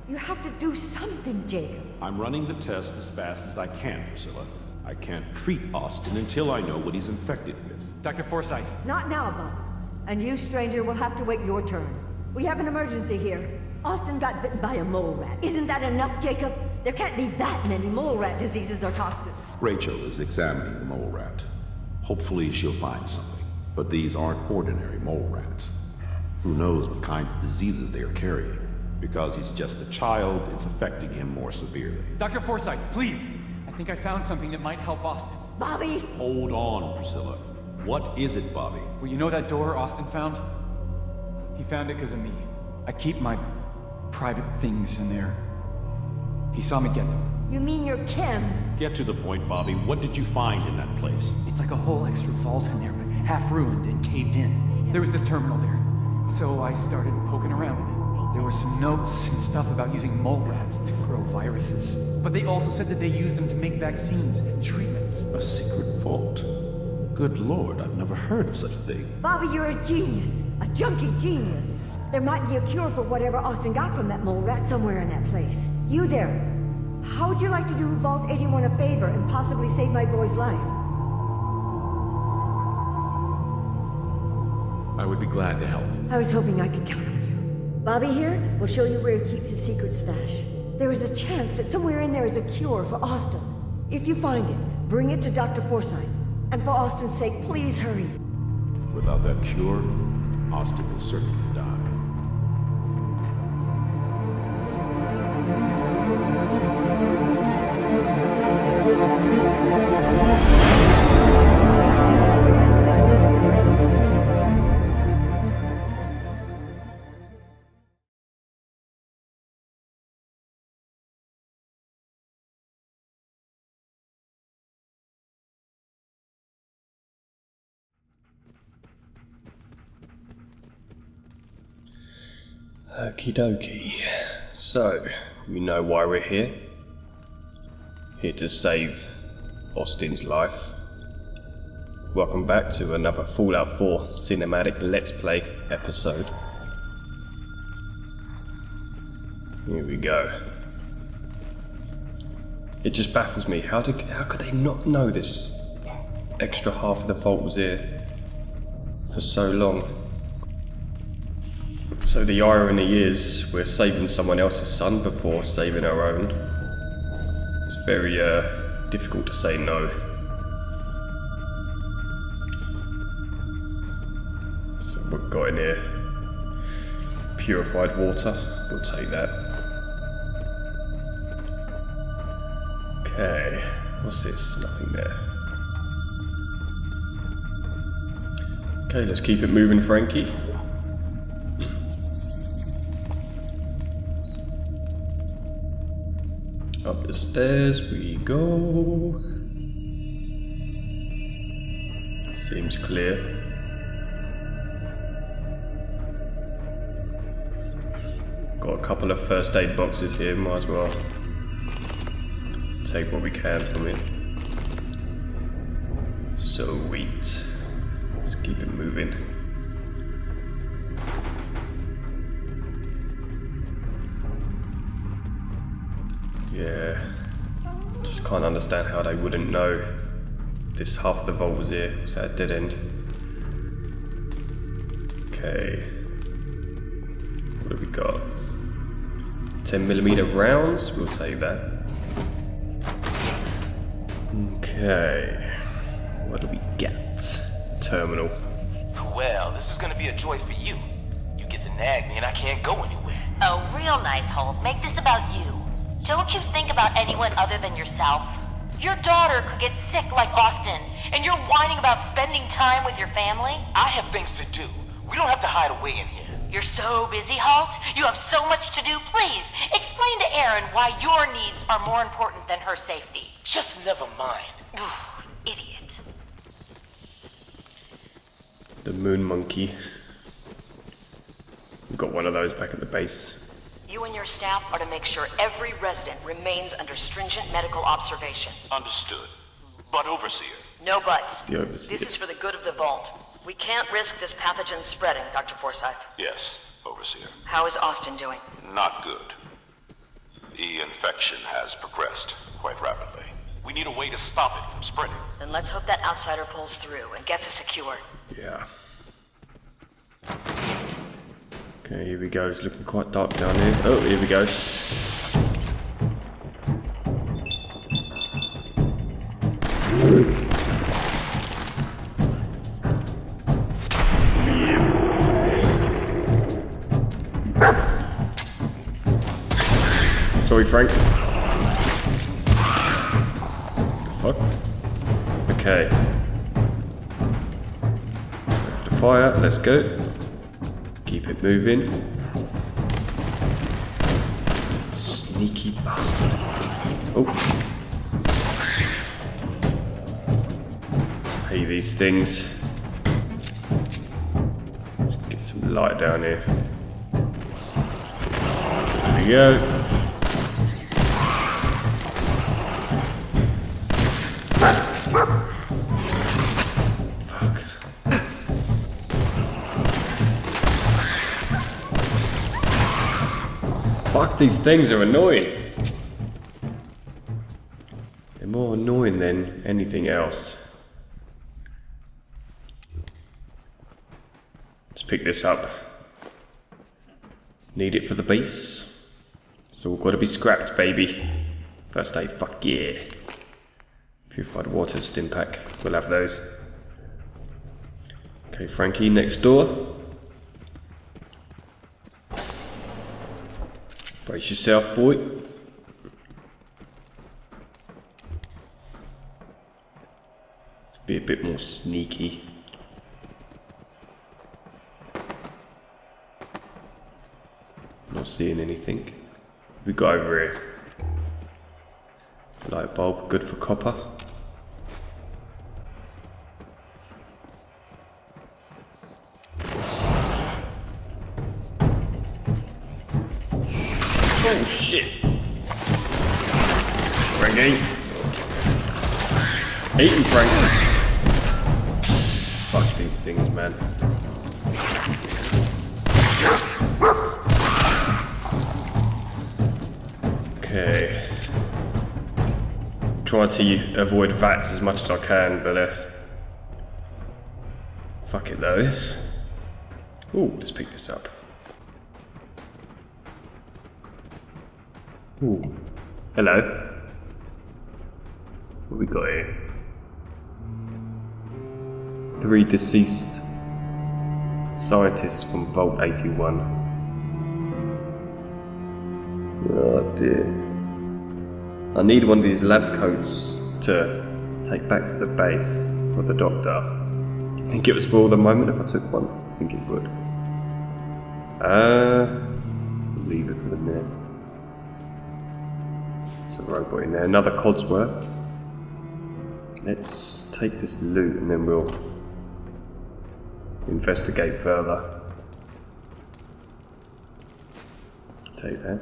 You have to do something, Jacob. I'm running the test as fast as I can, Priscilla. I can't treat Austin until I know what he's infected with. Dr. Forsythe. Not now, Bob. And you, stranger, will have to wait your turn. We have an emergency here. Austin got bitten by a mole rat. Isn't that enough, Jacob? There can't be that many mole rat diseases or toxins. Rachel is examining the mole rat. Hopefully she'll find something. But these aren't ordinary mole rats. Who knows what kind of diseases they are carrying? Because he's just a child, it's affecting him more severely. Dr. Forsythe, please. I think I found something that might help Austin. Bobby! Hold on, Priscilla. What is it, Bobby? Well, you know that door Austin found? He found it because of me. I keep my private things in there. He saw me get them. You mean your chems? Get to the point, Bobby. What did you find in that place? It's like a whole extra vault in there, but half ruined and caved in. There was this terminal there, so I started poking around in it. There were some notes and stuff about using mole rats to grow viruses. But they also said that they used them to make vaccines and treatments. A secret vault? Good Lord, I've never heard of such a thing. Bobby, you're a genius. A junkie genius. There might be a cure for whatever Austin got from that mole rat somewhere in that place. You there. How would you like to do Vault 81 a favor and possibly save my boy's life? I would be glad to help. I was hoping I could count on you. Bobby here will show you where he keeps his secret stash. There is a chance that somewhere in there is a cure for Austin. If you find it, bring it to Dr. Forsythe. And for Austin's sake, please hurry. Without that cure, Austin will certainly die. Okie dokie. So, you know why we're here? Here to save Austin's life. Welcome back to another Fallout 4 cinematic Let's Play episode. Here we go. It just baffles me. How could they not know this extra half of the vault was here for so long? So the irony is, we're saving someone else's son before saving our own. It's very difficult to say no. So what we've got in here? Purified water, we'll take that. Okay, what's this? Nothing there. Okay, let's keep it moving, Frankie. Up the stairs we go. Seems clear. Got a couple of first aid boxes here, might as well take what we can from it. Sweet. Let's keep it moving. Yeah, just can't understand how they wouldn't know this half of the vault was here. Was that a dead end? Okay. What have we got? 10mm rounds, we'll take that. Okay. What do we get? Terminal. Well, this is gonna be a joy for you. You get to nag me and I can't go anywhere. Oh, real nice, Holt. Make this about you. Don't you think about anyone other than yourself? Your daughter could get sick like Austin, and you're whining about spending time with your family? I have things to do. We don't have to hide away in here. You're so busy, Holt. You have so much to do. Please, explain to Erin why your needs are more important than her safety. Just never mind. Idiot. The moon monkey. We've got one of those back at the base. You and your staff are to make sure every resident remains under stringent medical observation. Understood. But Overseer. No buts. The Overseer. This is for the good of the Vault. We can't risk this pathogen spreading, Dr. Forsythe. Yes, Overseer. How is Austin doing? Not good. The infection has progressed quite rapidly. We need a way to stop it from spreading. Then let's hope that outsider pulls through and gets us secure. Yeah. Okay, here we go. It's looking quite dark down here. Oh, here we go. Sorry, Frank. Fuck. Okay. The fire, let's go. Keep it moving. Sneaky bastard. Oh. Hey, these things. Just get some light down here. There we go. Fuck, these things are annoying. They're more annoying than anything else. Let's pick this up. Need it for the base. It's all gotta be scrapped, baby. First aid, fuck yeah. Purified water stim pack. We'll have those. Okay, Frankie, next door. Brace yourself, boy. Be a bit more sneaky. Not seeing anything. We got over here. Light bulb, good for copper. Oh shit! Frankie! Eat him, Frankie! Fuck these things, man. Okay. Try to avoid vats as much as I can, but fuck it though. Ooh, let's pick this up. Ooh. Hello. What we got here? 3 deceased scientists from Vault 81. Oh dear. I need one of these lab coats to take back to the base for the doctor. Do you think it would spoil the moment if I took one? I think it would. Leave it for the minute. There's a robot in there, another Codsworth. Let's take this loot and then we'll investigate further. Take that.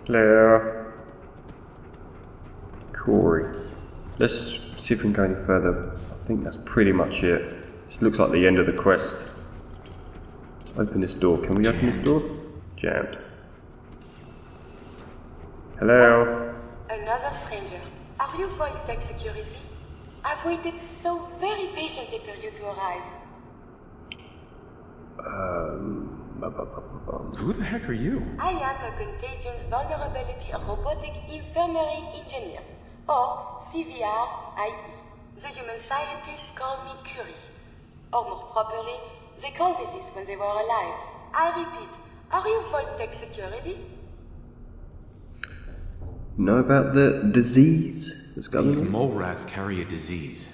Claire. Corey. Let's see if we can go any further. I think that's pretty much it. This looks like the end of the quest. Let's open this door. Can we open this door? Jammed. Hello? Another stranger. Are you Vault Tech Security? I've waited so very patiently for you to arrive. Who the heck are you? I am a Contagions Vulnerability Robotic Infirmary Engineer, or CVR-IE. The human scientists call me Curie. Or more properly, they called me this when they were alive. I repeat, are you Vault Tech Security? Know about the disease that's going These on? mole rats carry a disease.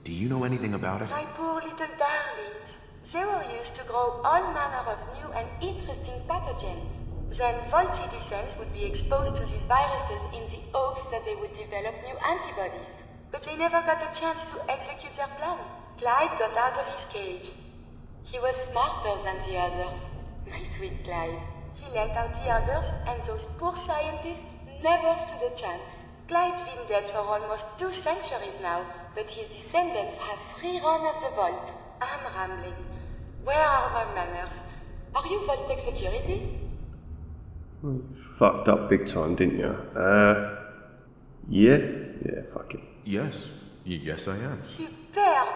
Do you know anything about it? My poor little darlings. They were used to grow all manner of new and interesting pathogens. Then Vault citizens would be exposed to these viruses in the hopes that they would develop new antibodies. But they never got a chance to execute their plan. Clyde got out of his cage. He was smarter than the others. My sweet Clyde. He let out the others, and those poor scientists never stood a chance. Clyde's been dead for almost 2 centuries now, but his descendants have free run of the vault. I'm rambling. Where are my manners? Are Are you Voltec security? Fucked up big time, didn't you? Yeah? Yeah, fuck it. Yes. Yes, I am. Superb!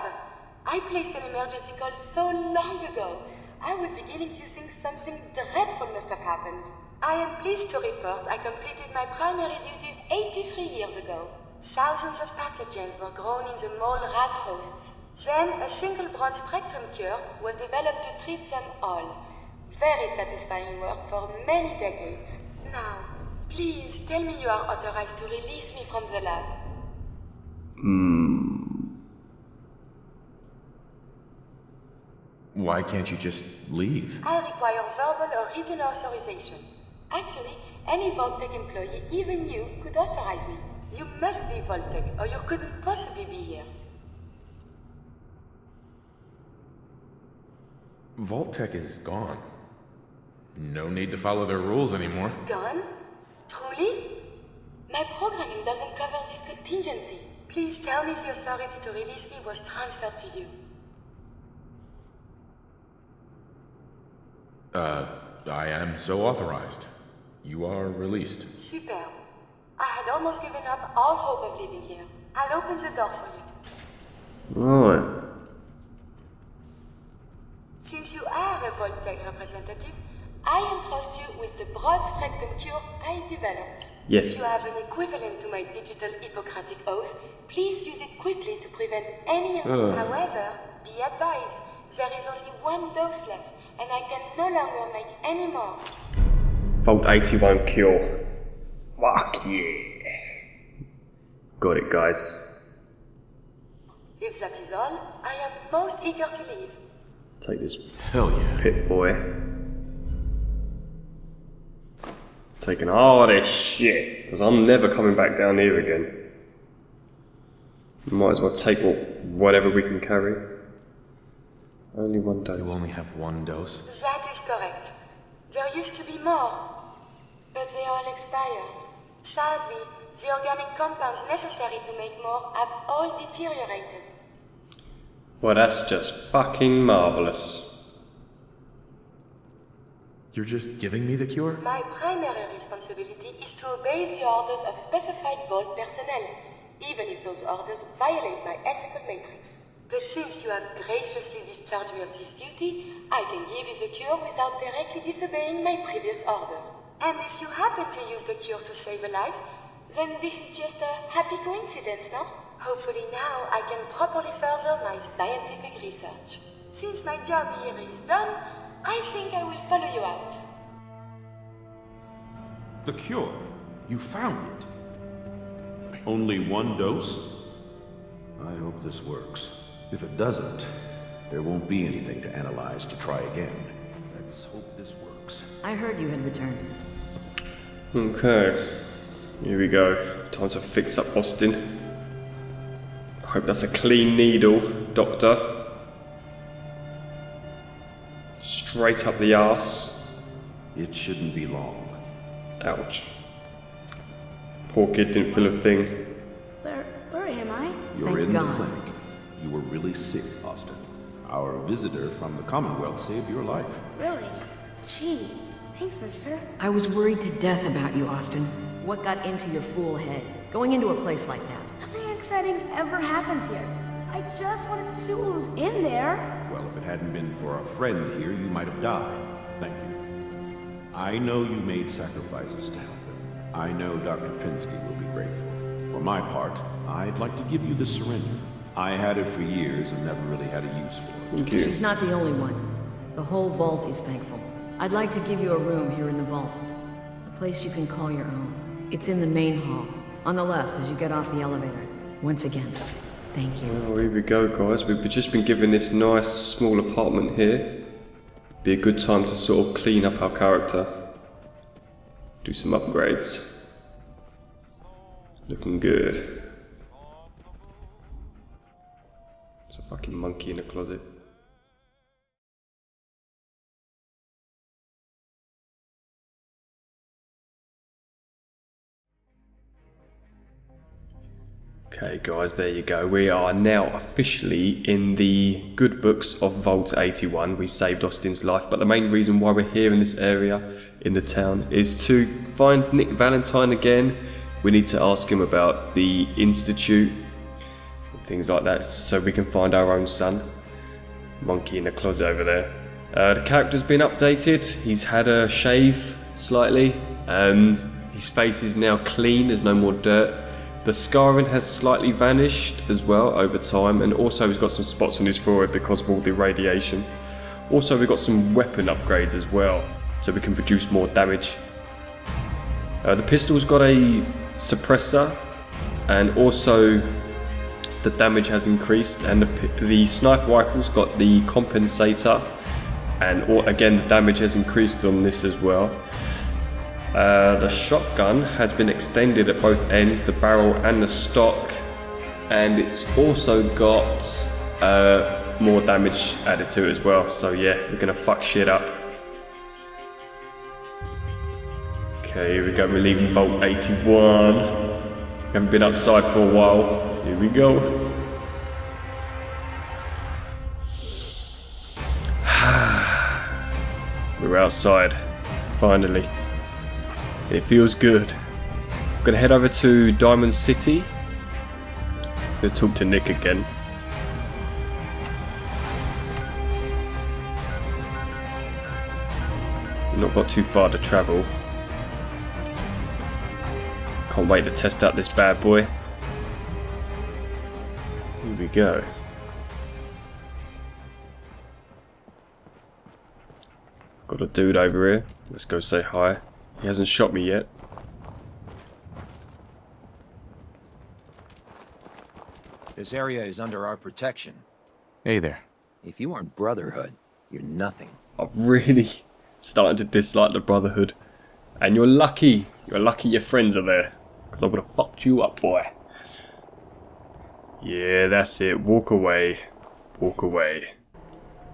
I placed an emergency call so long ago. I was beginning to think something dreadful must have happened. I am pleased to report I completed my primary duties 83 years ago. Thousands of pathogens were grown in the mole rat hosts. Then a single broad spectrum cure was developed to treat them all. Very satisfying work for many decades. Now, please tell me you are authorized to release me from the lab. Why can't you just leave? I require verbal or written authorization. Actually, any Voltec employee, even you, could authorize me. You must be Voltec, or you couldn't possibly be here. Vault-Tec is gone. No need to follow their rules anymore. Gone? Truly? My programming doesn't cover this contingency. Please tell me the authority to release me was transferred to you. I am so authorized. You are released. Superb. I had almost given up all hope of living here. I'll open the door for you. Right. Since you are a Voltec representative, I entrust you with the broad spectrum cure I developed. Yes. If you have an equivalent to my digital Hippocratic oath, please use it quickly to prevent any... However, be advised, there is only one dose left, and I can no longer make any more. Vault 81 cure. Fuck yeah. Got it, guys. If that is all, I am most eager to leave. Take this Hell yeah. pit boy. Taking all this shit, because I'm never coming back down here again. Might as well take whatever we can carry. Only one day. You only have one dose? That is correct. There used to be more, but they all expired. Sadly, the organic compounds necessary to make more have all deteriorated. Well, that's just fucking marvelous. You're just giving me the cure? My primary responsibility is to obey the orders of specified Vault personnel, even if those orders violate my ethical matrix. But since you have graciously discharged me of this duty, I can give you the cure without directly disobeying my previous order. And if you happen to use the cure to save a life, then this is just a happy coincidence, no? Hopefully now I can properly further my scientific research. Since my job here is done, I think I will follow you out. The cure. You found it. Only one dose? I hope this works. If it doesn't, there won't be anything to analyze to try again. Let's hope this works. I heard you had returned. Okay. Here we go. Time to fix up Austin. I hope that's a clean needle, Doctor. Straight up the arse. It shouldn't be long. Ouch. Poor kid didn't feel a thing. Where am I? You're Thank in God. the clinic. You were really sick, Austin. Our visitor from the Commonwealth saved your life. Really? Gee, thanks, mister. I was worried to death about you, Austin. What got into your fool head? Going into a place like that? Nothing exciting ever happens here. I just wanted to see what was in there. Well, if it hadn't been for a friend here, you might have died. Thank you. I know you made sacrifices to help him. I know Dr. Pinsky will be grateful. For my part, I'd like to give you the syringe. I had it for years and never really had a use for it. Thank you. She's not the only one. The whole vault is thankful. I'd like to give you a room here in the vault. A place you can call your own. It's in the main hall, on the left as you get off the elevator. Once again, thank you. Well, here we go, guys. We've just been given this nice small apartment here. Be a good time to sort of clean up our character. Do some upgrades. Looking good. There's a fucking monkey in the closet. Okay guys, there you go. We are now officially in the good books of Vault 81. We saved Austin's life, but the main reason why we're here in this area, in the town, is to find Nick Valentine again. We need to ask him about the Institute, things like that, so we can find our own son. Monkey in the closet over there. The character's been updated. He's had a shave slightly. His face is now clean, there's no more dirt. The scarring has slightly vanished as well over time, and also he's got some spots on his forehead because of all the radiation. Also we've got some weapon upgrades as well, so we can produce more damage. The pistol's got a suppressor, and also the damage has increased, and the sniper rifle's got the compensator, and again the damage has increased on this as well. The shotgun has been extended at both ends, the barrel and the stock, and it's also got more damage added to it as well. So yeah, we're gonna fuck shit up. Okay, here we go, we're leaving Vault 81. Haven't been outside for a while. Here we go. We're outside, finally. It feels good. I'm gonna head over to Diamond City. Gonna talk to Nick again. We've not got too far to travel. Can't wait to test out this bad boy. Here we go. Got a dude over here. Let's go say hi. He hasn't shot me yet. This area is under our protection. Hey there. If you aren't Brotherhood, you're nothing. I've really started to dislike the Brotherhood. And you're lucky. You're lucky your friends are there. Because I would have fucked you up, boy. Yeah, that's it. Walk away. Walk away.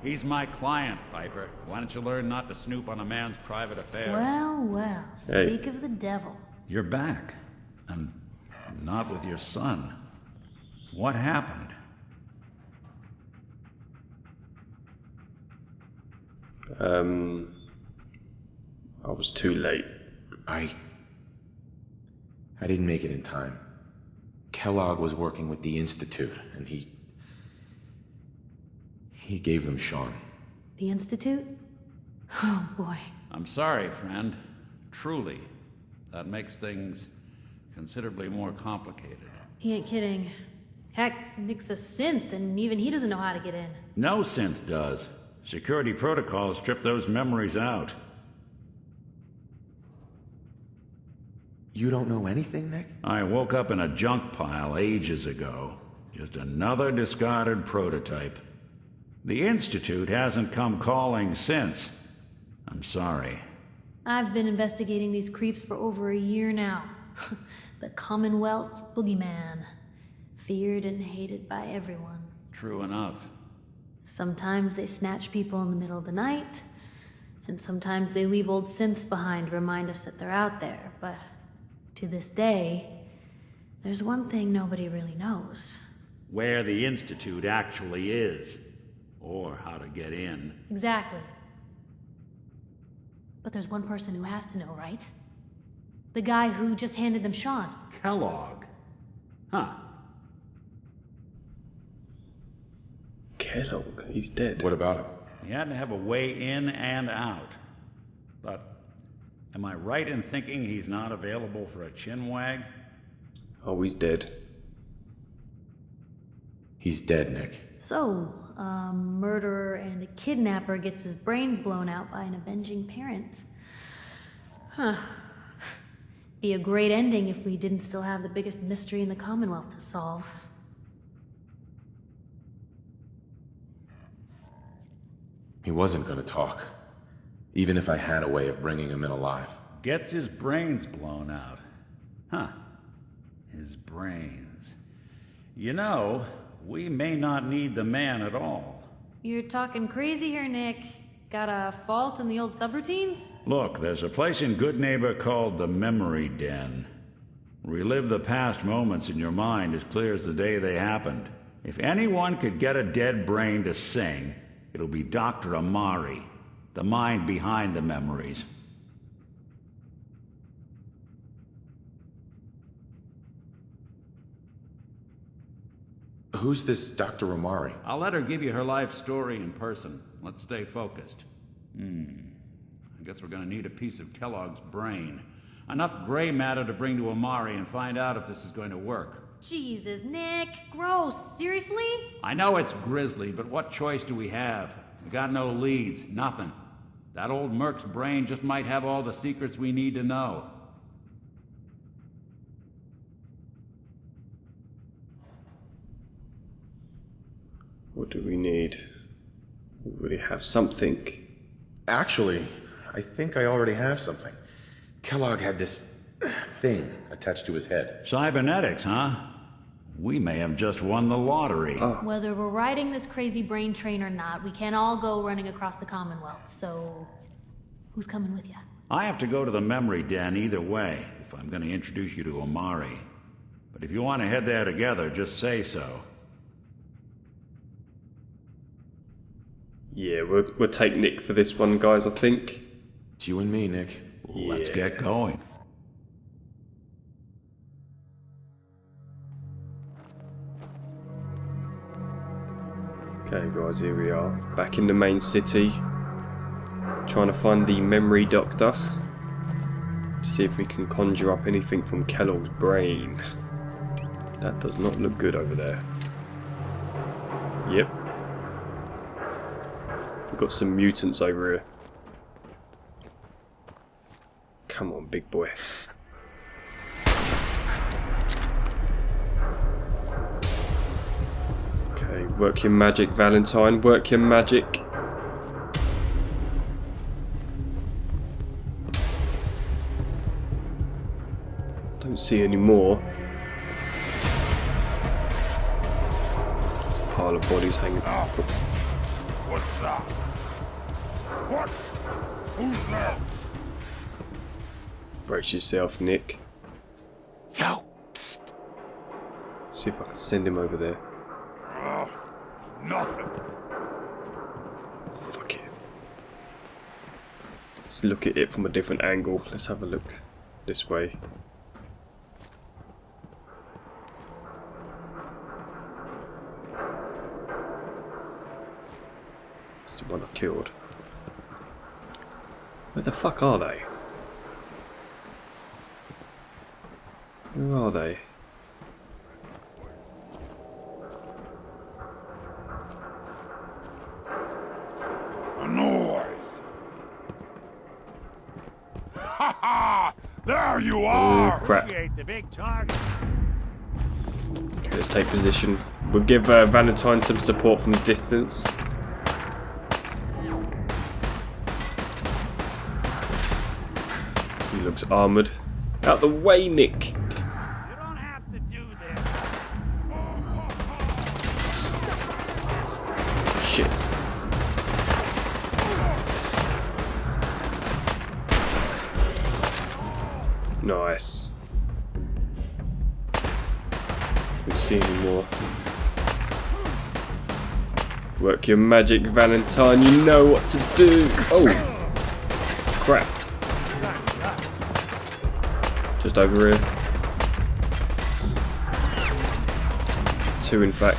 He's my client, Piper. Why don't you learn not to snoop on a man's private affairs? Well, well, speak of the devil. You're back. And not with your son. What happened? I was too late. I didn't make it in time. Kellogg was working with the Institute, and he gave them Sean. The Institute? Oh, boy. I'm sorry, friend. Truly. That makes things considerably more complicated. He ain't kidding. Heck, Nick's a synth, and even he doesn't know how to get in. No synth does. Security protocols strip those memories out. You don't know anything, Nick? I woke up in a junk pile ages ago. Just another discarded prototype. The Institute hasn't come calling since. I'm sorry. I've been investigating these creeps for over a year now. The Commonwealth's boogeyman. Feared and hated by everyone. True enough. Sometimes they snatch people in the middle of the night, and sometimes they leave old synths behind to remind us that they're out there, but to this day, there's one thing nobody really knows. Where the Institute actually is. Or how to get in. Exactly. But there's one person who has to know, right? The guy who just handed them Sean. Kellogg. Huh. Kellogg, he's dead. What about him? He had to have a way in and out. But am I right in thinking he's not available for a chinwag? Oh, he's dead. He's dead, Nick. So, a murderer and a kidnapper gets his brains blown out by an avenging parent. Huh. Be a great ending if we didn't still have the biggest mystery in the Commonwealth to solve. He wasn't gonna talk. Even if I had a way of bringing him in alive. Gets his brains blown out. Huh. His brains. You know, we may not need the man at all. You're talking crazy here, Nick. Got a fault in the old subroutines? Look, there's a place in Good Neighbor called the Memory Den. Relive the past moments in your mind as clear as the day they happened. If anyone could get a dead brain to sing, it'll be Dr. Amari, the mind behind the memories. Who's this Dr. Amari? I'll let her give you her life story in person. Let's stay focused. I guess we're gonna need a piece of Kellogg's brain. Enough gray matter to bring to Amari and find out if this is going to work. Jesus, Nick. Gross. Seriously? I know it's grisly, but what choice do we have? We got no leads, nothing. That old Merc's brain just might have all the secrets we need to know. What do we need? We already have something. Actually, I think I already have something. Kellogg had this thing attached to his head. Cybernetics, huh? We may have just won the lottery. Whether we're riding this crazy brain train or not, we can't all go running across the Commonwealth, so who's coming with you? I have to go to the memory den either way, if I'm going to introduce you to Amari. But if you want to head there together, just say so. Yeah, we'll take Nick for this one, guys, I think. It's you and me, Nick. Let's get going. Okay, guys, here we are. Back in the main city. Trying to find the memory doctor. See if we can conjure up anything from Kellogg's brain. That does not look good over there. Yep. We've got some mutants over here. Come on, big boy. Okay, work your magic, Valentine. Work your magic. Don't see any more. There's a pile of bodies hanging out. What's that? What? Who's there? Brace yourself, Nick. Yo, psst. See if I can send him over there. Nothing. Fuck it. Let's look at it from a different angle. Let's have a look this way. It's the one I killed. Where the fuck are they? Where are they? A noise. Ha ha! There you are. Oh crap. The big target. Okay, let's take position. We'll give Valentine some support from the distance. He looks armoured. Out the way, Nick! You don't have to do this. Shit. Nice. Don't see any more. Work your magic, Valentine. You know what to do. Oh, crap. Just over here. Two, in fact.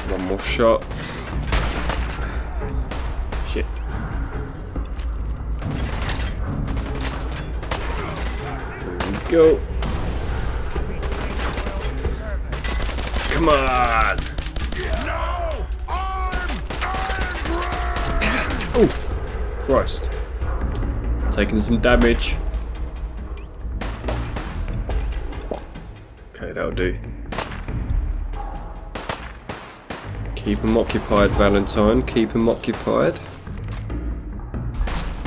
One more shot. Shit. There we go. Come on! Oh! Christ. Taking some damage. Okay, that'll do. Keep him occupied, Valentine. Keep him occupied.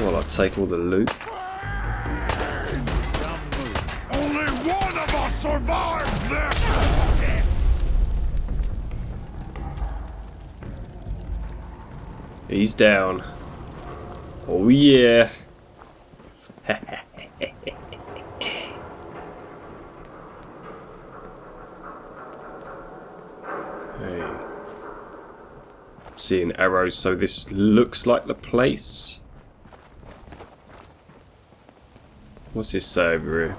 While I take all the loot. Only one of us survived this! He's down. Oh yeah. Okay. Seeing arrows, so this looks like the place. What's this say over here?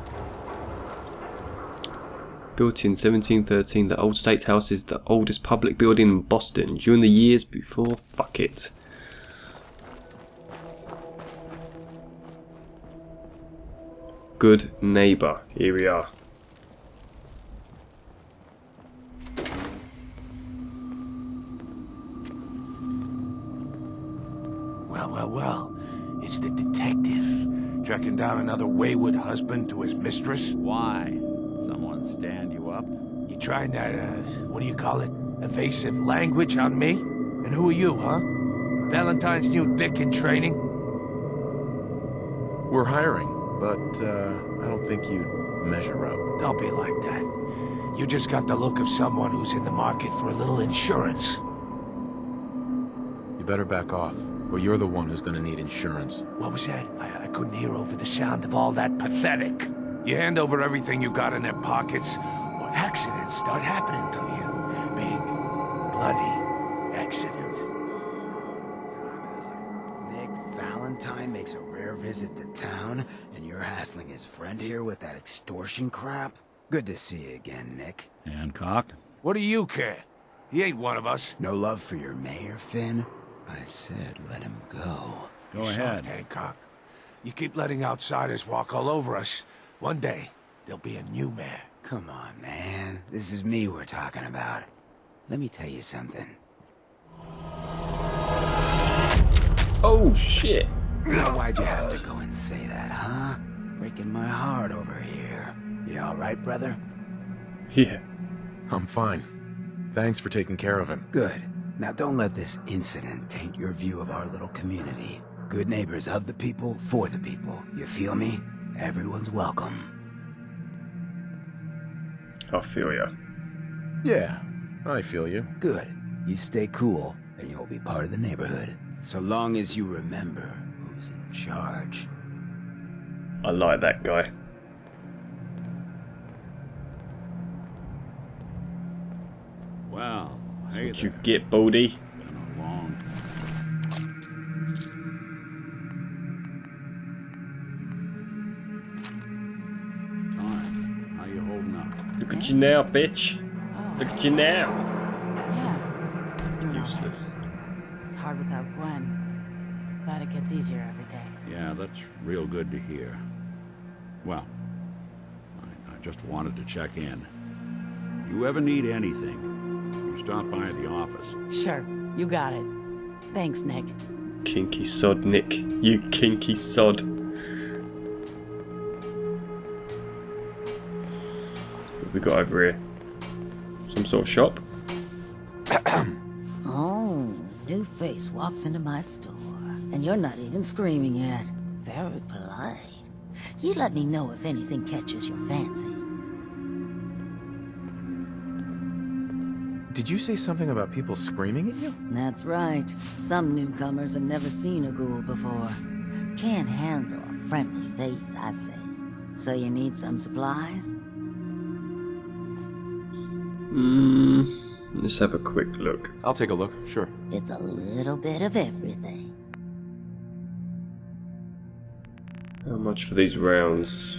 Built in 1713, the Old State House is the oldest public building in Boston during the years before. Fuck it. Good neighbour. Here we are. Well. It's the detective. Tracking down another wayward husband to his mistress. Why? Someone stand you up? You trying that, what do you call it? Evasive language on me? And who are you, huh? Valentine's new dick in training? We're hiring, but I don't think you'd measure up. Don't be like that. You just got the look of someone who's in the market for a little insurance. You better back off, or you're the one who's gonna need insurance. What was that? I couldn't hear over the sound of all that pathetic. You hand over everything you got in their pockets, or accidents start happening to you. Big, bloody accidents. Nick Valentine makes a rare visit to town, and you're hassling his friend here with that extortion crap? Good to see you again, Nick. Hancock? What do you care? He ain't one of us. No love for your mayor, Finn? I said let him go. Go You're ahead. soft, Hancock. You keep letting outsiders walk all over us. One day, there'll be a new mayor. Come on, man. This is me we're talking about. Let me tell you something. Oh shit. Now, why'd you have to go and say that, huh? Breaking my heart over here. You alright, brother? Yeah. I'm fine. Thanks for taking care of him. Good. Now don't let this incident taint your view of our little community. Good neighbors of the people, for the people. You feel me? Everyone's welcome. I feel ya. Yeah, I feel you. Good. You stay cool, and you'll be part of the neighborhood. So long as you remember who's in charge. I like that guy. Well, That's hey what you there. get, Baldy. Been a long time. How you holding up? Look at you now, bitch. Look at you now. Yeah. Doing Useless. okay. It's hard without Gwen. But it gets easier every day. Yeah, that's real good to hear. Well, I just wanted to check in. You ever need anything, you stop by the office. Sure, you got it. Thanks, Nick. Kinky sod, Nick. You kinky sod. What have we got over here? Some sort of shop? Oh, new face walks into my store. And you're not even screaming yet. Very polite. You let me know if anything catches your fancy. Did you say something about people screaming at you? That's right. Some newcomers have never seen a ghoul before. Can't handle a friendly face, I say. So you need some supplies? Let's have a quick look. I'll take a look, sure. It's a little bit of everything. How much for these rounds?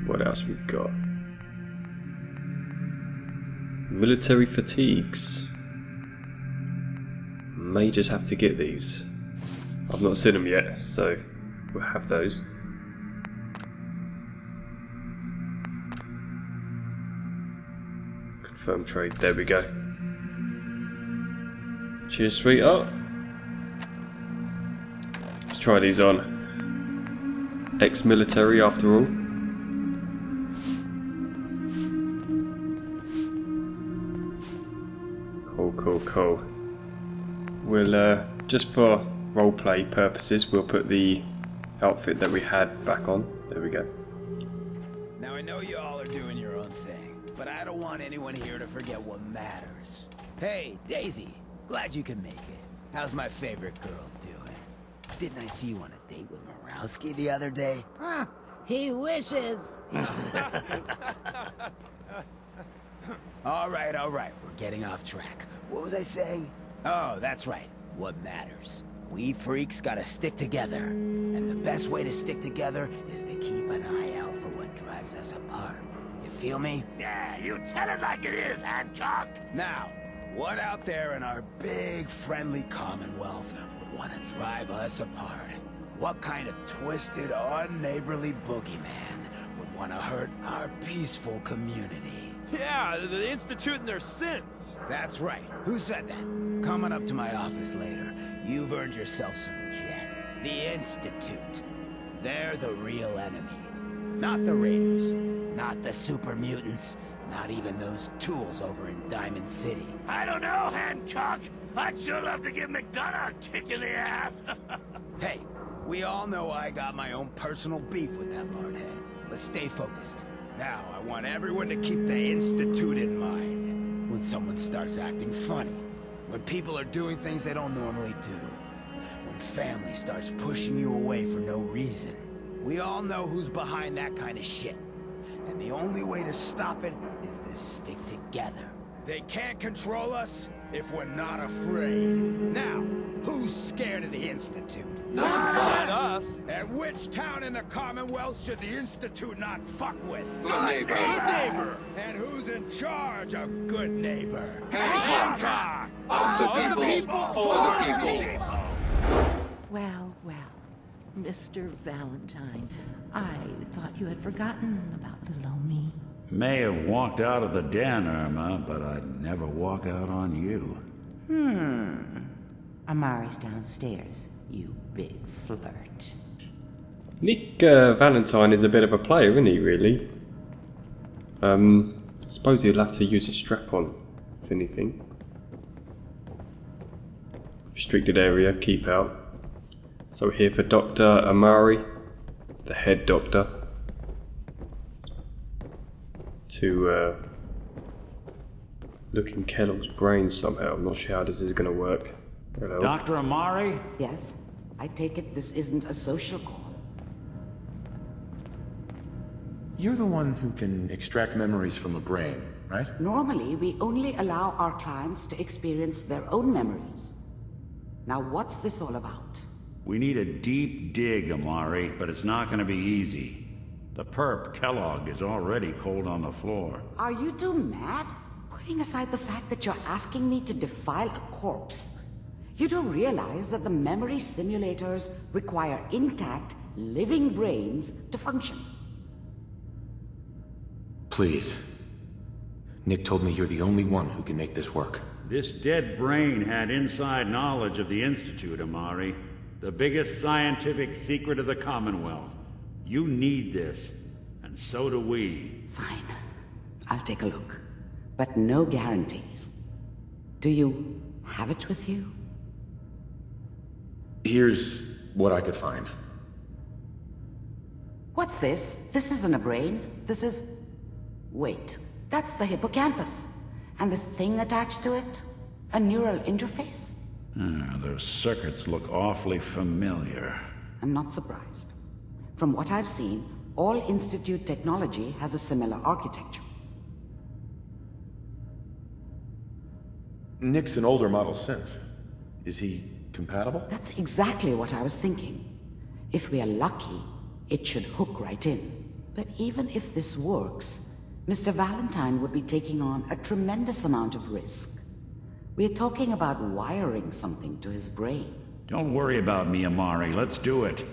What else we got? Military fatigues. May just have to get these. I've not seen them yet, so we'll have those. Confirm trade, there we go. Cheers, sweetheart. Let's try these on. Ex-military after all. Cool. We'll, just for roleplay purposes, we'll put the outfit that we had back on. There we go. Now I know you all are doing your own thing, but I don't want anyone here to forget what matters. Hey, Daisy. Glad you can make it. How's my favorite girl doing? Didn't I see you on a date with Morowski the other day? Huh, he wishes. All right. We're getting off track. What was I saying? Oh, that's right. What matters. We freaks gotta stick together. And the best way to stick together is to keep an eye out for what drives us apart. You feel me? Yeah, you tell it like it is, Hancock. Now, what out there in our big, friendly Commonwealth would want to drive us apart? What kind of twisted, unneighborly boogeyman would want to hurt our peaceful community? Yeah, the Institute and their sins. That's right. Who said that? Coming up to my office later, you've earned yourself some jet. The Institute. They're the real enemy. Not the Raiders. Not the super mutants. Not even those tools over in Diamond City. I don't know, Hancock. I'd sure love to give McDonough a kick in the ass. Hey, we all know I got my own personal beef with that lordhead. Let's stay focused. Now, I want everyone to keep the Institute in mind. When someone starts acting funny. When people are doing things they don't normally do. When family starts pushing you away for no reason. We all know who's behind that kind of shit. And the only way to stop it is to stick together. They can't control us if we're not afraid. Now, who's scared of the Institute? Not us. And which town in the Commonwealth should the Institute not fuck with? Good neighbor. Good neighbor. And who's in charge of good neighbor? Hancock. Of the people, for the people. Well, Mr. Valentine, I thought you had forgotten about little old me. May have walked out of the den, Irma, but I'd never walk out on you. Amari's downstairs, you big flirt. Nick Valentine is a bit of a player, isn't he, really? I suppose he'll have to use a strap-on, if anything. Restricted area, keep out. So we're here for Dr. Amari, the head doctor, to look in Kellogg's brain somehow. I'm not sure how this is going to work. Hello. Dr. Amari? Yes, I take it this isn't a social call. You're the one who can extract memories from a brain, right? Normally, we only allow our clients to experience their own memories. Now, what's this all about? We need a deep dig, Amari, but it's not going to be easy. The perp, Kellogg, is already cold on the floor. Are you two mad? Putting aside the fact that you're asking me to defile a corpse, you don't realize that the memory simulators require intact, living brains to function. Please. Nick told me you're the only one who can make this work. This dead brain had inside knowledge of the Institute, Amari. The biggest scientific secret of the Commonwealth. You need this, and so do we. Fine. I'll take a look. But no guarantees. Do you have it with you? Here's what I could find. What's this? This isn't a brain. This is... Wait. That's the hippocampus. And this thing attached to it? A neural interface? Those circuits look awfully familiar. I'm not surprised. From what I've seen, all Institute technology has a similar architecture. Nick's an older model synth. Is he compatible? That's exactly what I was thinking. If we are lucky, it should hook right in. But even if this works, Mr. Valentine would be taking on a tremendous amount of risk. We're talking about wiring something to his brain. Don't worry about me, Amari. Let's do it.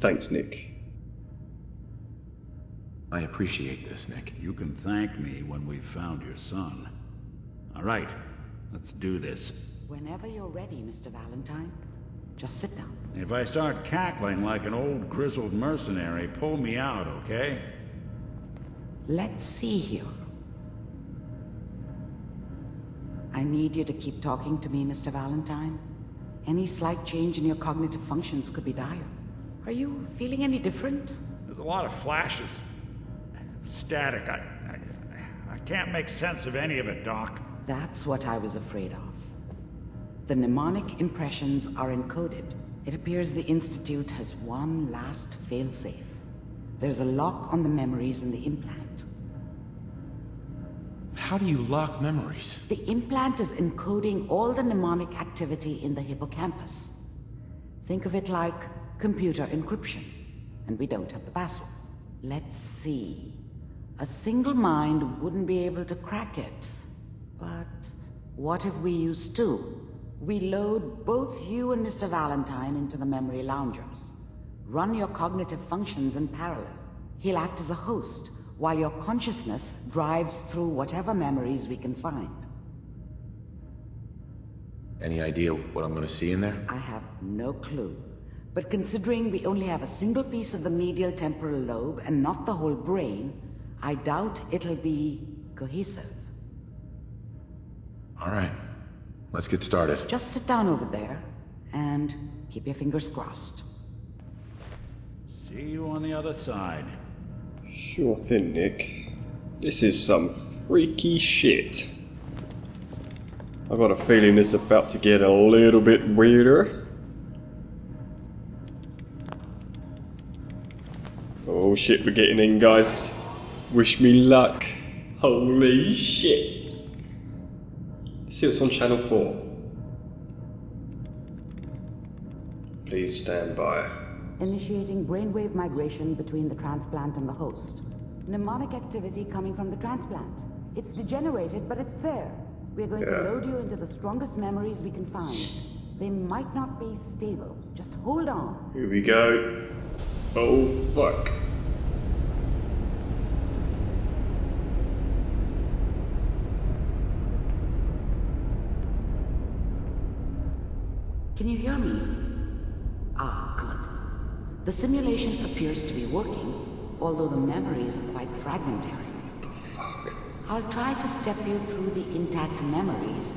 Thanks, Nick. I appreciate this, Nick. You can thank me when we've found your son. All right, let's do this. Whenever you're ready, Mr. Valentine. Just sit down. If I start cackling like an old grizzled mercenary, pull me out, okay? Let's see here. I need you to keep talking to me, Mr. Valentine. Any slight change in your cognitive functions could be dire. Are you feeling any different? There's a lot of flashes. Static. I can't make sense of any of it, Doc. That's what I was afraid of. The mnemonic impressions are encoded. It appears the Institute has one last failsafe. There's a lock on the memories in the implant. How do you lock memories? The implant is encoding all the mnemonic activity in the hippocampus. Think of it like computer encryption, and we don't have the password. Let's see. A single mind wouldn't be able to crack it. But what if we use two? We load both you and Mr. Valentine into the memory loungers. Run your cognitive functions in parallel. He'll act as a host, while your consciousness drives through whatever memories we can find. Any idea what I'm gonna see in there? I have no clue. But considering we only have a single piece of the medial temporal lobe and not the whole brain, I doubt it'll be cohesive. All right, let's get started. Just sit down over there and keep your fingers crossed. See you on the other side. Sure thing, Nick. This is some freaky shit. I've got a feeling it's about to get a little bit weirder. Oh shit, we're getting in, guys. Wish me luck. Holy shit. Let's see what's on channel 4. Please stand by. Initiating brainwave migration between the transplant and the host. Mnemonic activity coming from the transplant. It's degenerated, but it's there. We're going to load you into the strongest memories we can find. They might not be stable. Just hold on. Here we go. Oh fuck. Can you hear me? Ah, good. The simulation appears to be working, although the memories are quite fragmentary. What the fuck? I'll try to step you through the intact memories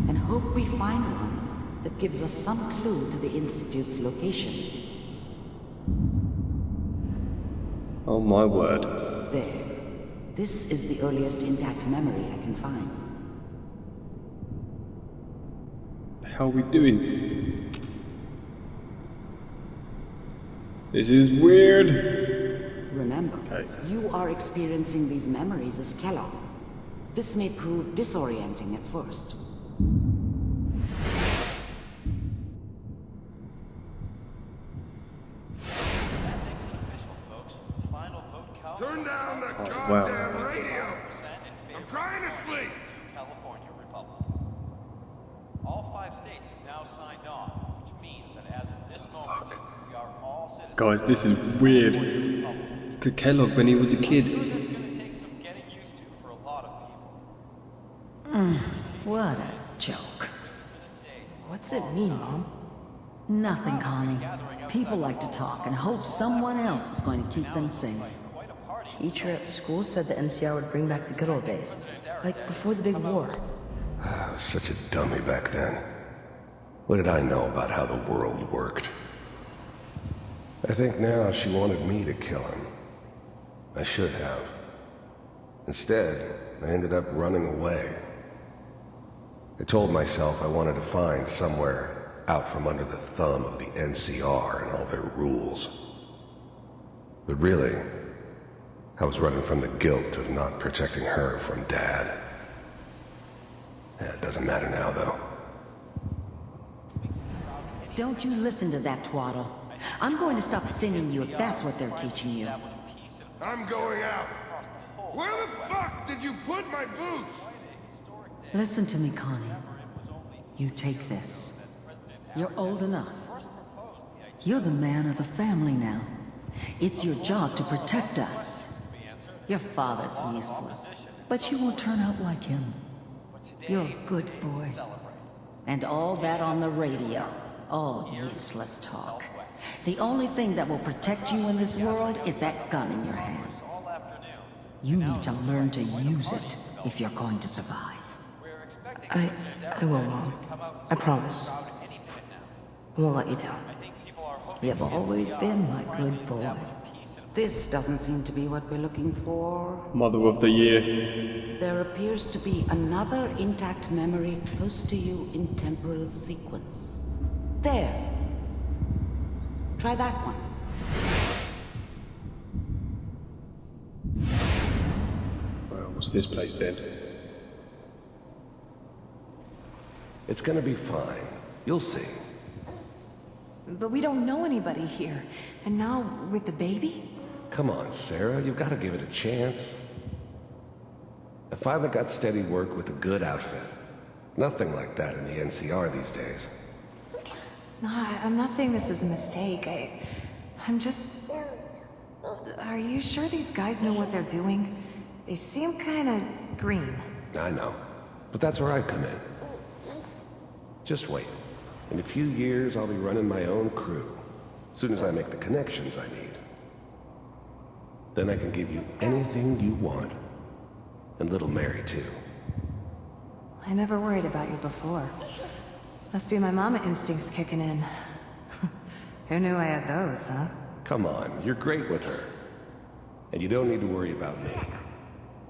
and hope we find one that gives us some clue to the Institute's location. Oh my word. There. This is the earliest intact memory I can find. How are we doing? This is weird. Remember, you are experiencing these memories as Kellogg. This may prove disorienting at first. Turn down the goddamn radio! I'm trying to sleep! California Republic. All 5 states have now signed on, which means that as of this moment, we are all citizens. Guys, this is weird. Look at Kellogg when he was a kid. What a joke. What's it mean, Mom? Nothing, Connie. People like to talk and hope someone else is going to keep them safe. Teacher at school said the NCR would bring back the good old days. Like before the big war. I was such a dummy back then. What did I know about how the world worked? I think now she wanted me to kill him. I should have. Instead, I ended up running away. I told myself I wanted to find somewhere out from under the thumb of the NCR and all their rules. But really, I was running from the guilt of not protecting her from Dad. It doesn't matter now, though. Don't you listen to that twaddle. I'm going to stop singing you if that's what they're teaching you. I'm going out. Where the fuck did you put my boots? Listen to me, Connie. You take this. You're old enough. You're the man of the family now. It's your job to protect us. Your father's useless, but you won't turn out like him. You're a good boy. And all that on the radio. All useless talk. The only thing that will protect you in this world is that gun in your hands. You need to learn to use it if you're going to survive. I will, Mom. I promise. I won't let you down. You've always been my good boy. This doesn't seem to be what we're looking for. Mother of the Year. There appears to be another intact memory close to you in temporal sequence. There. Try that one. Well, what's this place then? It's gonna be fine. You'll see. But we don't know anybody here. And now, with the baby? Come on, Sarah, you've got to give it a chance. I finally got steady work with a good outfit. Nothing like that in the NCR these days. No, I'm not saying this was a mistake. I'm just... Are you sure these guys know what they're doing? They seem kinda green. I know. But that's where I come in. Just wait. In a few years, I'll be running my own crew. As soon as I make the connections I need. Then I can give you anything you want. And little Mary, too. I never worried about you before. Must be my mama instincts kicking in. Who knew I had those, huh? Come on, you're great with her. And you don't need to worry about me.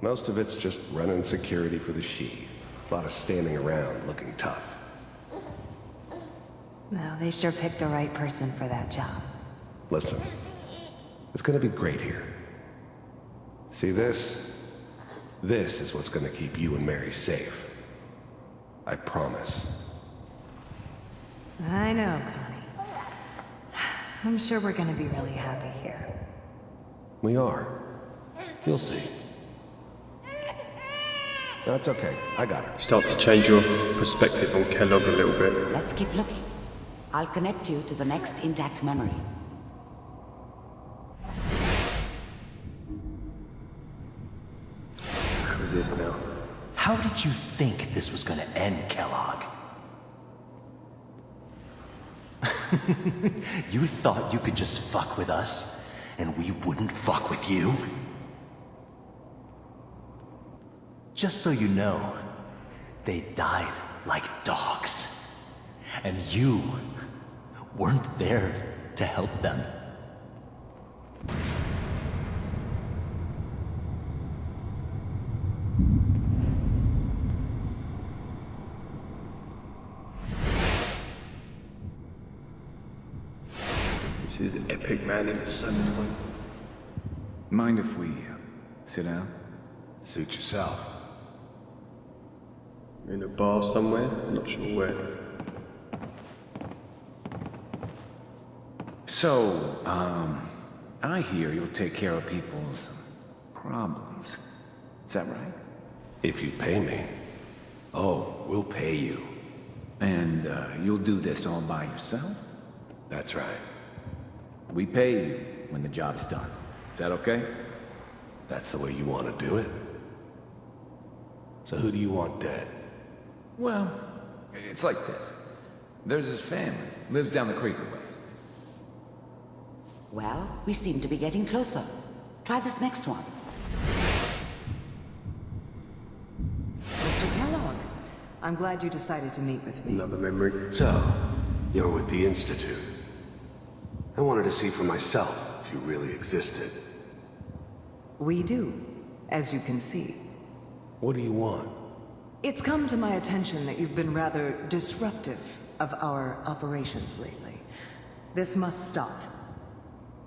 Most of it's just running security for the she. A lot of standing around looking tough. No, they sure picked the right person for that job. Listen, it's gonna be great here. See this? This is what's gonna keep you and Mary safe. I promise. I know, Connie. I'm sure we're gonna be really happy here. We are. You'll see. No, it's okay. I got her. Start to change your perspective on Kellogg a little bit. Let's keep looking. I'll connect you to the next intact memory. Who's this now? How did you think this was gonna end, Kellogg? You thought you could just fuck with us, and we wouldn't fuck with you? Just so you know, they died like dogs. And you weren't there to help them. This is epic, man, in so many ways. Mind if we sit down? Suit yourself. In a bar somewhere? Not sure where. So, I hear you'll take care of people's problems. Is that right? If you pay me. Oh, we'll pay you. And, you'll do this all by yourself? That's right. We pay you when the job's done. Is that okay? That's the way you want to do it? So who do you want dead? Well, it's like this. There's his family. Lives down the creek a ways. Well, we seem to be getting closer. Try this next one. Mr. Kellogg, I'm glad you decided to meet with me. Another memory. So, you're with the Institute. I wanted to see for myself if you really existed. We do, as you can see. What do you want? It's come to my attention that you've been rather disruptive of our operations lately. This must stop.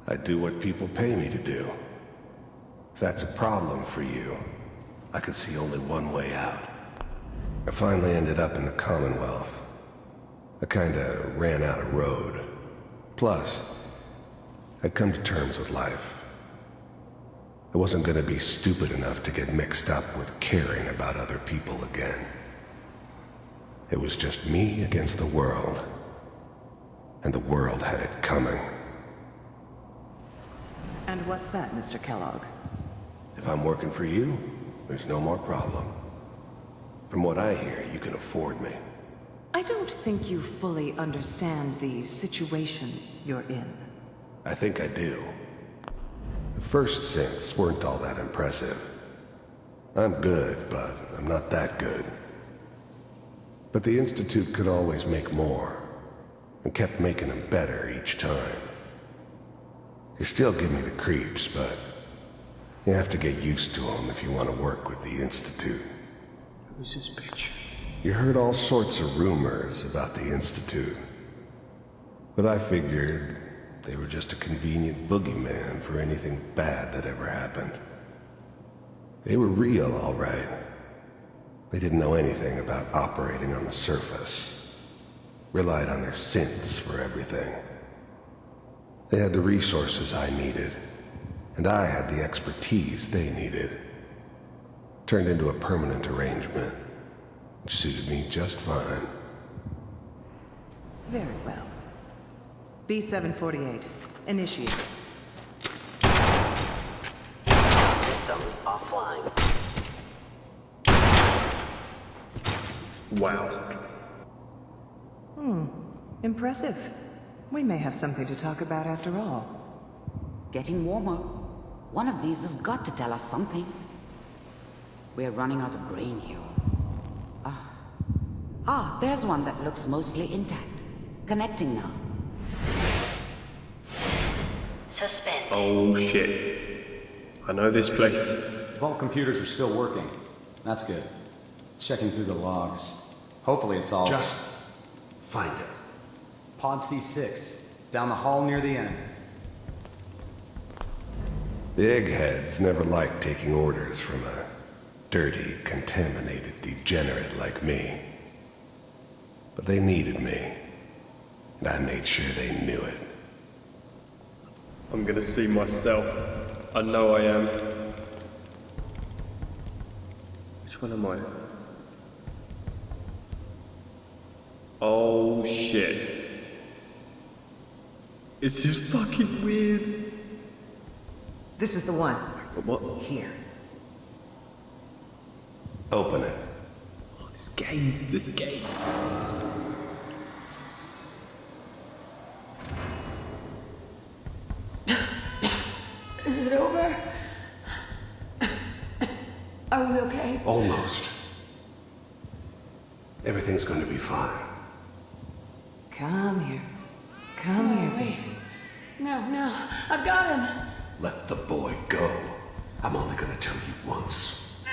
I do what people pay me to do. If that's a problem for you, I could see only one way out. I finally ended up in the Commonwealth. I kinda ran out of road. Plus, I'd come to terms with life. I wasn't gonna be stupid enough to get mixed up with caring about other people again. It was just me against the world. And the world had it coming. And what's that, Mr. Kellogg? If I'm working for you, there's no more problem. From what I hear, you can afford me. I don't think you fully understand the situation you're in. I think I do. The first synths weren't all that impressive. I'm good, but I'm not that good. But the Institute could always make more, and kept making them better each time. They still give me the creeps, but you have to get used to them if you want to work with the Institute. Who's this bitch? You heard all sorts of rumors about the Institute, but I figured they were just a convenient boogeyman for anything bad that ever happened. They were real, all right. They didn't know anything about operating on the surface. Relied on their synths for everything. They had the resources I needed, and I had the expertise they needed. Turned into a permanent arrangement, which suited me just fine. Very well. B-748, initiate. Systems offline. Wow. Impressive. We may have something to talk about after all. Getting warmer. One of these has got to tell us something. We're running out of brain here. There's one that looks mostly intact. Connecting now. Suspended. Oh shit. I know this place. Vault computers are still working. That's good. Checking through the logs. Hopefully it's all... Just find it. Pod C6. Down the hall near the end. The eggheads never liked taking orders from a dirty, contaminated degenerate like me. But they needed me, and I made sure they knew it. I'm gonna see myself. I know I am. Which one am I? Oh shit. This is fucking weird. This is the one. What? Here. Open it. Oh, this game. This game. Is it over? Are we okay? Almost. Everything's going to be fine. Come here. Come here, Wait. baby. No, I've got him. Let the boy go. I'm only going to tell you once.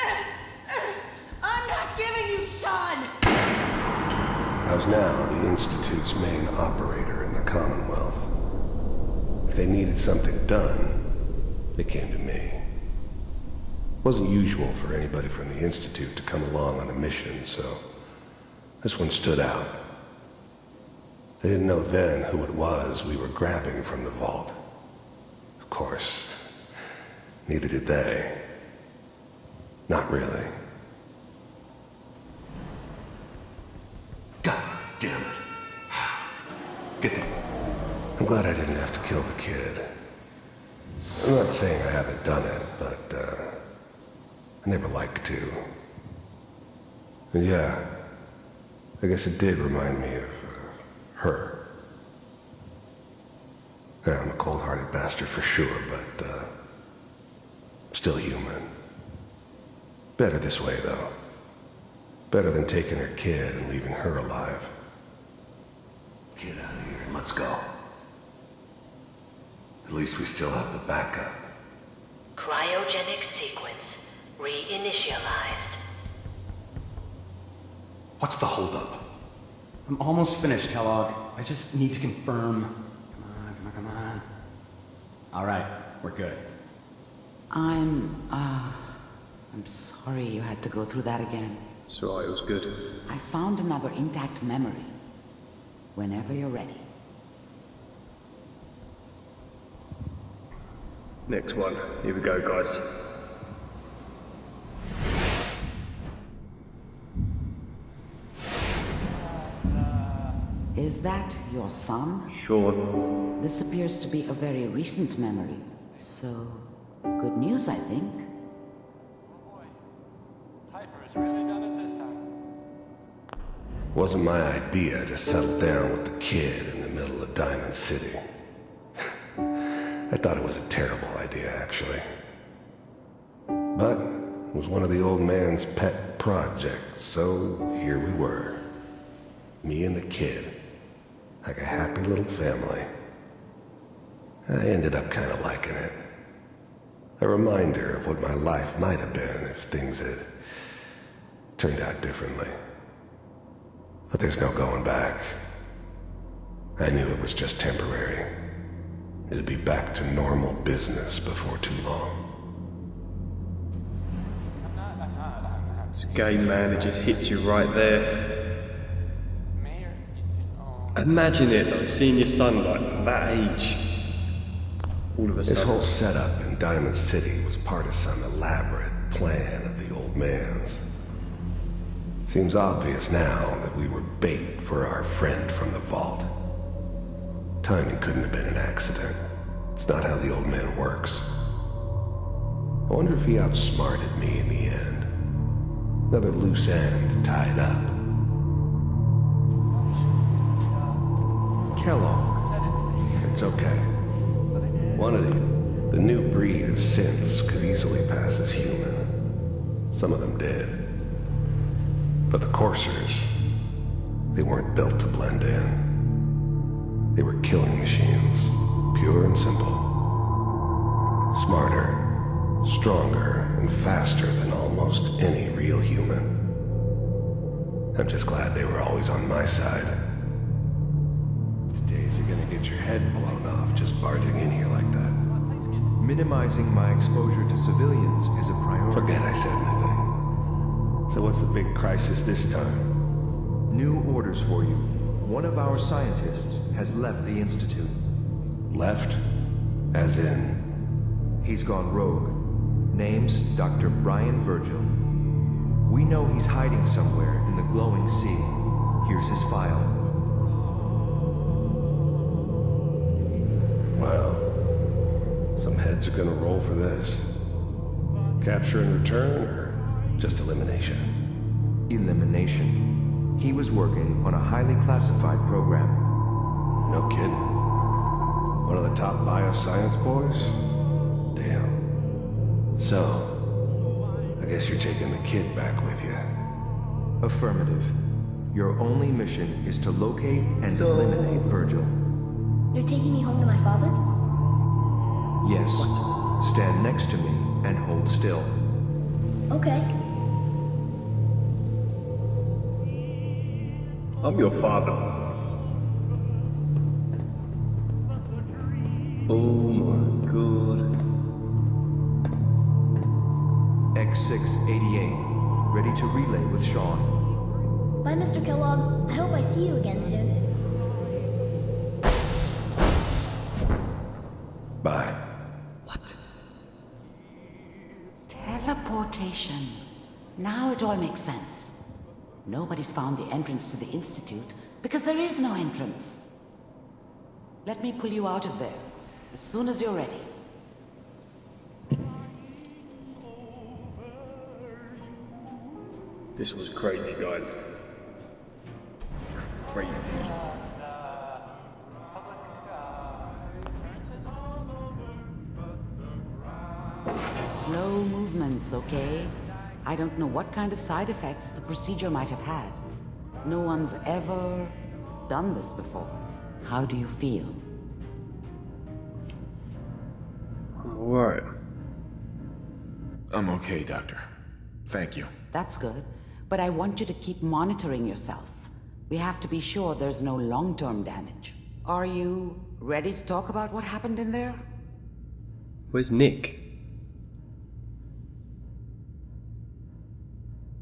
I'm not giving you Sean! I was now the Institute's main operator in the Commonwealth. If they needed something done, they came to me. It wasn't usual for anybody from the Institute to come along on a mission, so this one stood out. They didn't know then who it was we were grabbing from the vault. Of course, neither did they. Not really. God damn it. Get the... I'm glad I didn't have to kill the kid. I'm not saying I haven't done it, but, I never liked to. And yeah, I guess it did remind me of, her. Yeah, I'm a cold-hearted bastard for sure, but, still human. Better this way, though. Better than taking her kid and leaving her alive. Get out of here and let's go. At least we still have the backup. Cryogenic sequence reinitialized. What's the holdup? I'm almost finished, Kellogg. I just need to confirm. Come on. All right, we're good. I'm sorry you had to go through that again. It's alright, it was good. I found another intact memory. Whenever you're ready. Next one. Here we go, guys. Is that your son? Sure. This appears to be a very recent memory. So, good news, I think. Wasn't my idea to settle down with the kid in the middle of Diamond City. I thought it was a terrible idea, actually. But it was one of the old man's pet projects, so here we were. Me and the kid. Like a happy little family. I ended up kind of liking it. A reminder of what my life might have been if things had turned out differently. But there's no going back. I knew it was just temporary. It'd be back to normal business before too long. This game, man, it just hits you right there. Imagine it though, seeing your son like that age. All of a sudden. This whole setup in Diamond City was part of some elaborate plan of the old man's. Seems obvious now that we were bait for our friend from the vault. Timing couldn't have been an accident. It's not how the old man works. I wonder if he outsmarted me in the end. Another loose end tied up. Kellogg. It's okay. One of the new breed of synths could easily pass as human. Some of them did. But the coursers, they weren't built to blend in. They were killing machines, pure and simple. Smarter, stronger, and faster than almost any real human. I'm just glad they were always on my side. These days you're gonna get your head blown off just barging in here like that. Minimizing my exposure to civilians is a priority. Forget I said anything. So what's the big crisis this time? New orders for you. One of our scientists has left the Institute. Left? As in? He's gone rogue. Name's Dr. Brian Virgil. We know he's hiding somewhere in the glowing sea. Here's his file. Well, some heads are gonna roll for this. Capture and return, or just elimination? Elimination. He was working on a highly classified program. No kidding. One of the top bioscience boys? Damn. So, I guess you're taking the kid back with you. Affirmative. Your only mission is to locate and eliminate Virgil. You're taking me home to my father? Yes. Stand next to me and hold still. Okay. I'm your father. Oh my god. X688. Ready to relay with Sean. Bye, Mr. Kellogg. I hope I see you again soon. Bye. What? Teleportation. Now it all makes sense. Nobody's found the entrance to the Institute because there is no entrance. Let me pull you out of there as soon as you're ready. This was crazy, guys. Crazy. Slow movements, okay? I don't know what kind of side effects the procedure might have had. No one's ever done this before. How do you feel? I'm alright. I'm okay, Doctor. Thank you. That's good, but I want you to keep monitoring yourself. We have to be sure there's no long-term damage. Are you ready to talk about what happened in there? Where's Nick?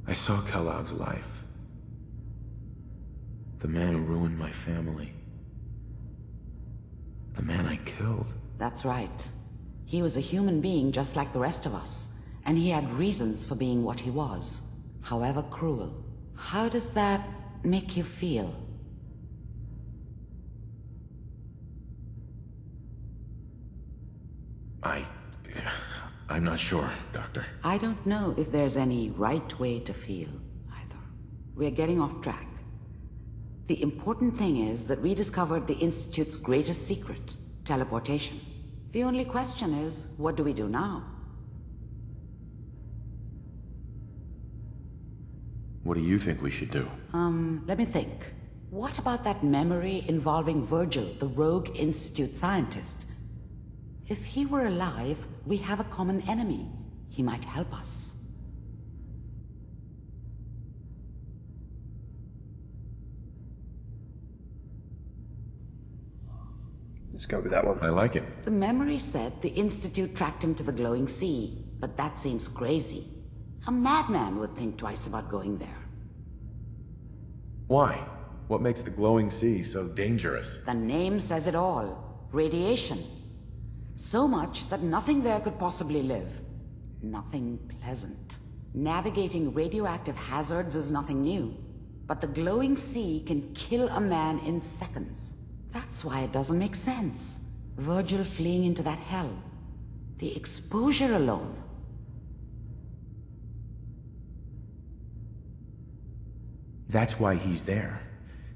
I saw Kellogg's life. The man who ruined my family. The man I killed. That's right. He was a human being just like the rest of us, and he had reasons for being what he was, however cruel. How does that make you feel? I'm not sure, Doctor. I don't know if there's any right way to feel, either. We're getting off track. The important thing is that we discovered the Institute's greatest secret, teleportation. The only question is, what do we do now? What do you think we should do? Let me think. What about that memory involving Virgil, the rogue Institute scientist? If he were alive, we have a common enemy. He might help us. Let's go with that one. I like it. The memory said the Institute tracked him to the glowing sea, but that seems crazy. A madman would think twice about going there. Why? What makes the glowing sea so dangerous? The name says it all. Radiation. So much that nothing there could possibly live. Nothing pleasant. Navigating radioactive hazards is nothing new. But the glowing sea can kill a man in seconds. That's why it doesn't make sense. Virgil fleeing into that hell. The exposure alone. That's why he's there.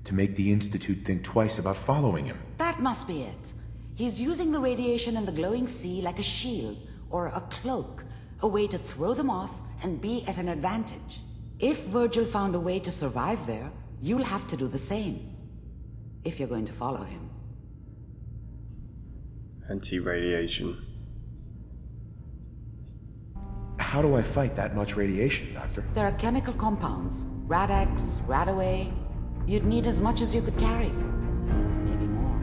To make the Institute think twice about following him. That must be it. He's using the radiation in the glowing sea like a shield, or a cloak, a way to throw them off and be at an advantage. If Virgil found a way to survive there, you'll have to do the same. If you're going to follow him. Anti-radiation. How do I fight that much radiation, Doctor? There are chemical compounds. Rad-X, Radaway. You'd need as much as you could carry. Maybe more.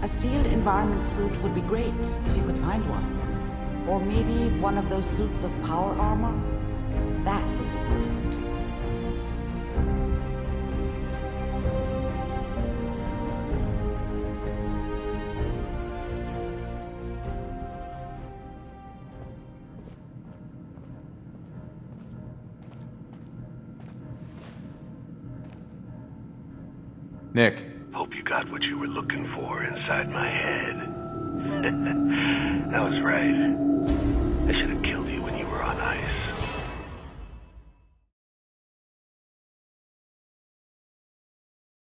A sealed environment suit would be great, if you could find one. Or maybe one of those suits of power armor. That would be perfect. Nick. Hope you got what you were looking for inside my head. That was right. I should have